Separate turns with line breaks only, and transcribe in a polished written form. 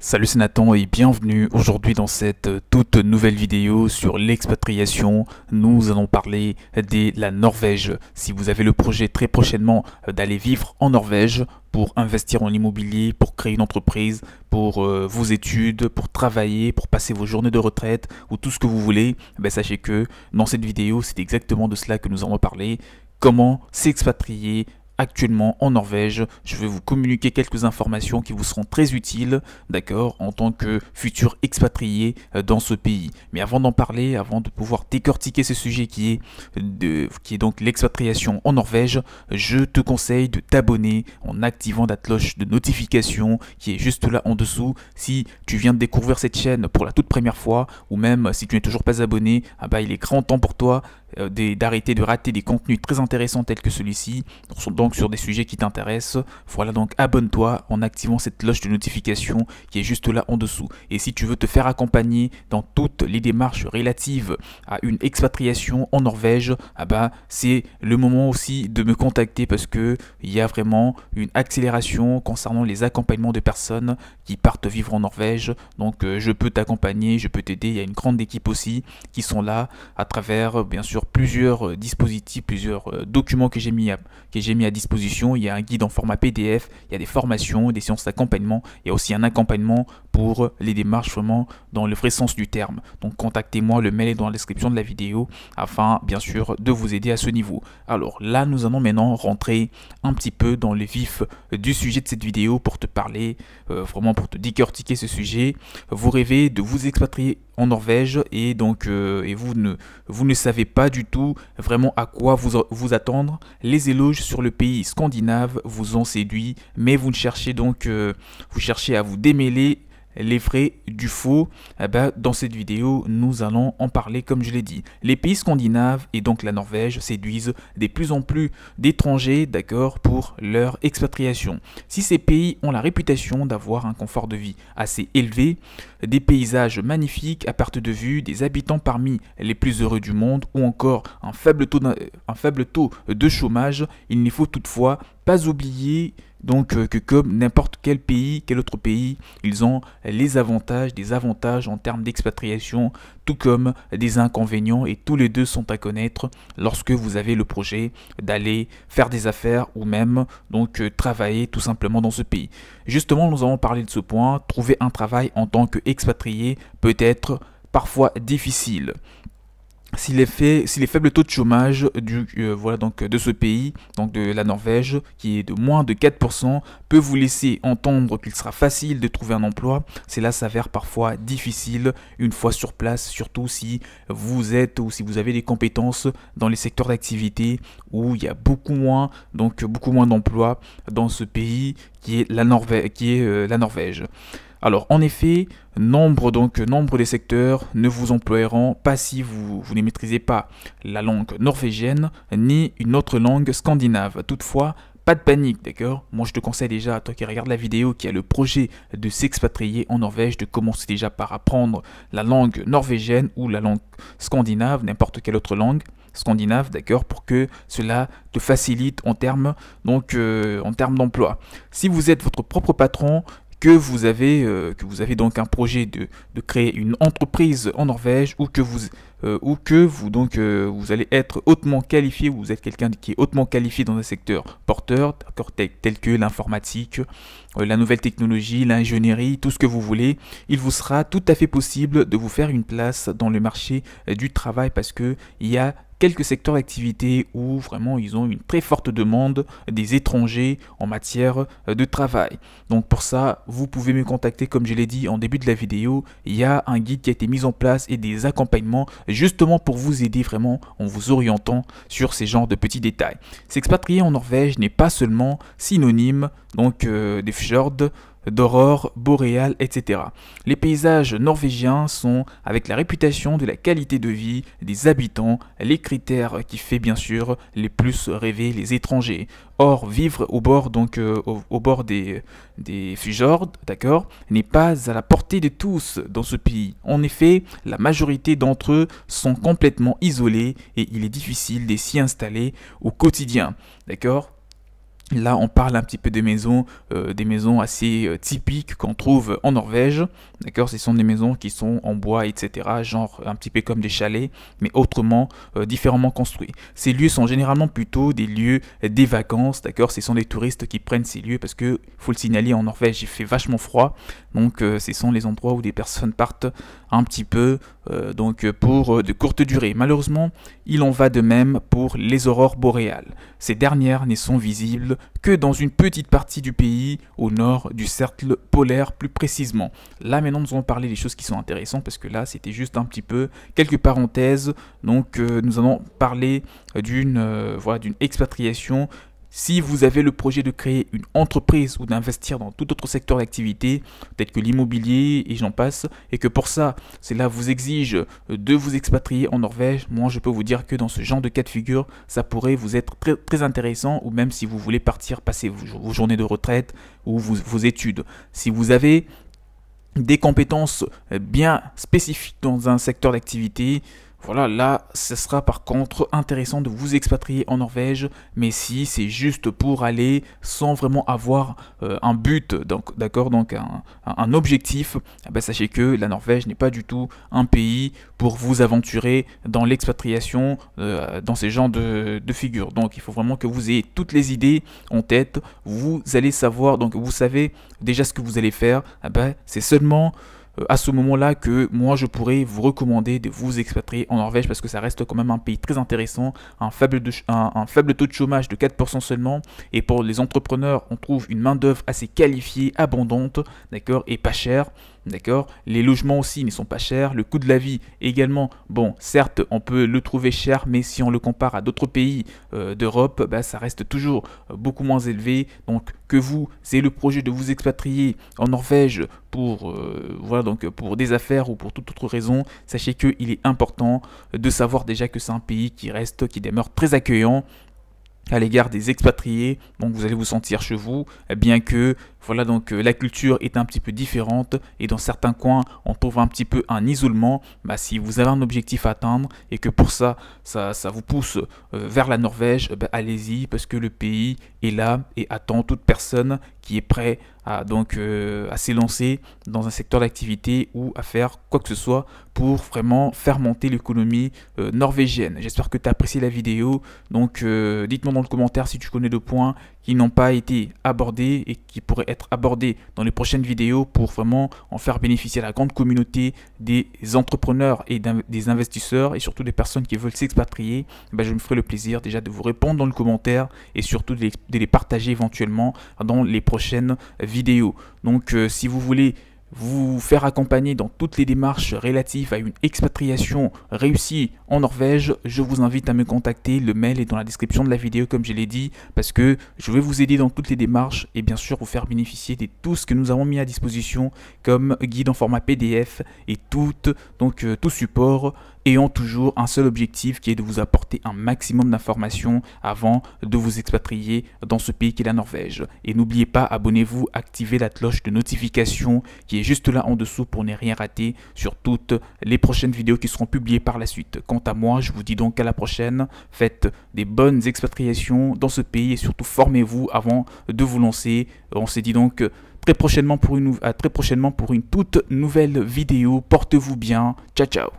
Salut, c'est Nathan et bienvenue aujourd'hui dans cette toute nouvelle vidéo sur l'expatriation. Nous allons parler de la Norvège. Si vous avez le projet très prochainement d'aller vivre en Norvège pour investir en immobilier, pour créer une entreprise, pour vos études, pour travailler, pour passer vos journées de retraite ou tout ce que vous voulez, sachez que dans cette vidéo, c'est exactement de cela que nous allons parler. Comment s'expatrier actuellement en Norvège. Je vais vous communiquer quelques informations qui vous seront très utiles, d'accord, en tant que futur expatrié dans ce pays. Mais avant d'en parler, avant de pouvoir décortiquer ce sujet qui est donc l'expatriation en Norvège, je te conseille de t'abonner en activant la cloche de notification qui est juste là en dessous. Si tu viens de découvrir cette chaîne pour la toute première fois, ou même si tu n'es toujours pas abonné, il est grand temps pour toi d'arrêter de rater des contenus très intéressants tels que celui-ci, donc sur des sujets qui t'intéressent. Voilà, donc abonne-toi en activant cette cloche de notification qui est juste là en dessous. Et si tu veux te faire accompagner dans toutes les démarches relatives à une expatriation en Norvège, c'est le moment aussi de me contacter parce que il y a vraiment une accélération concernant les accompagnements de personnes qui partent vivre en Norvège. Donc je peux t'accompagner, je peux t'aider. Il y a une grande équipe aussi qui sont là à travers bien sûr plusieurs dispositifs, plusieurs documents que j'ai mis à disposition. Il y a un guide en format PDF, il y a des formations, des séances d'accompagnement, il y a aussi un accompagnement pour les démarches vraiment dans le vrai sens du terme. Donc contactez-moi, le mail est dans la description de la vidéo afin bien sûr de vous aider à ce niveau. Alors là, nous allons maintenant rentrer un petit peu dans le vif du sujet de cette vidéo pour te parler, vraiment pour te décortiquer ce sujet. Vous rêvez de vous expatrier en Norvège et donc vous ne savez pas du tout vraiment à quoi vous attendre. Les éloges sur le pays scandinave vous ont séduit, mais vous cherchez à vous démêler les vrais du faux. Dans cette vidéo, nous allons en parler comme je l'ai dit. Les pays scandinaves et donc la Norvège séduisent de plus en plus d'étrangers, d'accord, pour leur expatriation. Si ces pays ont la réputation d'avoir un confort de vie assez élevé, des paysages magnifiques à perte de vue, des habitants parmi les plus heureux du monde ou encore un faible taux de chômage, il ne faut toutefois pas oublier que comme n'importe quel autre pays, ils ont des avantages en termes d'expatriation, tout comme des inconvénients, et tous les deux sont à connaître lorsque vous avez le projet d'aller faire des affaires ou même travailler tout simplement dans ce pays. Justement, nous allons parler de ce point. Trouver un travail en tant qu'expatrié peut être parfois difficile. Si les faibles taux de chômage de ce pays, donc de la Norvège, qui est de moins de 4%, peut vous laisser entendre qu'il sera facile de trouver un emploi, cela s'avère parfois difficile une fois sur place, surtout si vous avez des compétences dans les secteurs d'activité où il y a beaucoup moins d'emplois dans ce pays qui est la Norvège. Alors en effet, nombre des secteurs ne vous emploieront pas si vous ne maîtrisez pas la langue norvégienne ni une autre langue scandinave. Toutefois, pas de panique, d'accord? Moi je te conseille déjà, à toi qui regarde la vidéo, qui a le projet de s'expatrier en Norvège, de commencer déjà par apprendre la langue norvégienne ou la langue scandinave, n'importe quelle autre langue scandinave, d'accord, pour que cela te facilite en termes d'emploi. Si vous êtes votre propre patron, que vous avez donc un projet de créer une entreprise en Norvège ou que vous allez être hautement qualifié, vous êtes quelqu'un qui est hautement qualifié dans un secteur porteur, tel que l'informatique, la nouvelle technologie, l'ingénierie, tout ce que vous voulez, il vous sera tout à fait possible de vous faire une place dans le marché du travail parce que il y a quelques secteurs d'activité où vraiment ils ont une très forte demande des étrangers en matière de travail. Donc pour ça, vous pouvez me contacter comme je l'ai dit en début de la vidéo. Il y a un guide qui a été mis en place et des accompagnements justement pour vous aider vraiment en vous orientant sur ces genres de petits détails. S'expatrier en Norvège n'est pas seulement synonyme des fjords, d'aurore boréale, etc. Les paysages norvégiens sont, avec la réputation de la qualité de vie des habitants, les critères qui fait bien sûr les plus rêver les étrangers. Or, vivre au bord des fjords, d'accord, n'est pas à la portée de tous dans ce pays. En effet, la majorité d'entre eux sont complètement isolés et il est difficile de s'y installer au quotidien, d'accord. Là, on parle un petit peu des maisons assez typiques qu'on trouve en Norvège. D'accord, ce sont des maisons qui sont en bois, etc. Genre un petit peu comme des chalets, mais autrement, différemment construits. Ces lieux sont généralement plutôt des lieux des vacances. D'accord, ce sont des touristes qui prennent ces lieux parce que, faut le signaler, en Norvège, il fait vachement froid. Donc, ce sont les endroits où des personnes partent un petit peu, pour de courtes durées. Malheureusement, il en va de même pour les aurores boréales. Ces dernières ne sont visibles que dans une petite partie du pays, au nord du cercle polaire plus précisément. Là maintenant nous allons parler des choses qui sont intéressantes parce que là c'était juste un petit peu quelques parenthèses. Donc nous allons parler d'une expatriation. Si vous avez le projet de créer une entreprise ou d'investir dans tout autre secteur d'activité, peut-être que l'immobilier et j'en passe, et que pour ça, cela vous exige de vous expatrier en Norvège, moi je peux vous dire que dans ce genre de cas de figure, ça pourrait vous être très, très intéressant, ou même si vous voulez partir passer vos journées de retraite ou vos études. Si vous avez des compétences bien spécifiques dans un secteur d'activité, voilà, là, ce sera par contre intéressant de vous expatrier en Norvège, mais si c'est juste pour aller sans vraiment avoir un but, donc d'accord, donc un objectif, eh ben, sachez que la Norvège n'est pas du tout un pays pour vous aventurer dans l'expatriation, dans ces genres de figures. Donc il faut vraiment que vous ayez toutes les idées en tête, vous allez savoir, donc vous savez déjà ce que vous allez faire, eh ben, c'est seulement à ce moment-là que moi je pourrais vous recommander de vous expatrier en Norvège parce que ça reste quand même un pays très intéressant, un faible taux de chômage de 4% seulement, et pour les entrepreneurs on trouve une main d'œuvre assez qualifiée, abondante, d'accord, et pas chère. D'accord, les logements aussi ne sont pas chers, le coût de la vie également, bon, certes, on peut le trouver cher, mais si on le compare à d'autres pays d'Europe, bah, ça reste toujours beaucoup moins élevé. Donc, que vous ayez le projet de vous expatrier en Norvège pour, pour des affaires ou pour toute autre raison, sachez qu'il est important de savoir déjà que c'est un pays qui demeure très accueillant à l'égard des expatriés, donc vous allez vous sentir chez vous, bien que la culture est un petit peu différente et dans certains coins on trouve un petit peu un isolement. Bah, si vous avez un objectif à atteindre et que pour ça vous pousse vers la Norvège, bah, allez-y parce que le pays est là et attend toute personne qui est prêt à s'élancer dans un secteur d'activité ou à faire quoi que ce soit pour vraiment faire monter l'économie norvégienne. J'espère que tu as apprécié la vidéo, donc dites-moi dans le commentaire si tu connais des points qui n'ont pas été abordés et qui pourraient être abordés dans les prochaines vidéos pour vraiment en faire bénéficier la grande communauté des entrepreneurs et des investisseurs et surtout des personnes qui veulent s'expatrier. Ben, je me ferai le plaisir déjà de vous répondre dans le commentaire et surtout de les partager éventuellement dans les prochaines vidéos. Donc si vous voulez vous faire accompagner dans toutes les démarches relatives à une expatriation réussie en Norvège, je vous invite à me contacter. Le mail est dans la description de la vidéo comme je l'ai dit, parce que je vais vous aider dans toutes les démarches et bien sûr vous faire bénéficier de tout ce que nous avons mis à disposition comme guide en format PDF et tout support ayant toujours un seul objectif qui est de vous apporter un maximum d'informations avant de vous expatrier dans ce pays qui est la Norvège. Et n'oubliez pas, abonnez-vous, activez la cloche de notification qui est juste là en dessous pour ne rien rater sur toutes les prochaines vidéos qui seront publiées par la suite. Quant à moi, je vous dis donc à la prochaine, faites des bonnes expatriations dans ce pays et surtout formez-vous avant de vous lancer. On s'est dit donc très prochainement pour une toute nouvelle vidéo. Portez-vous bien. Ciao, ciao.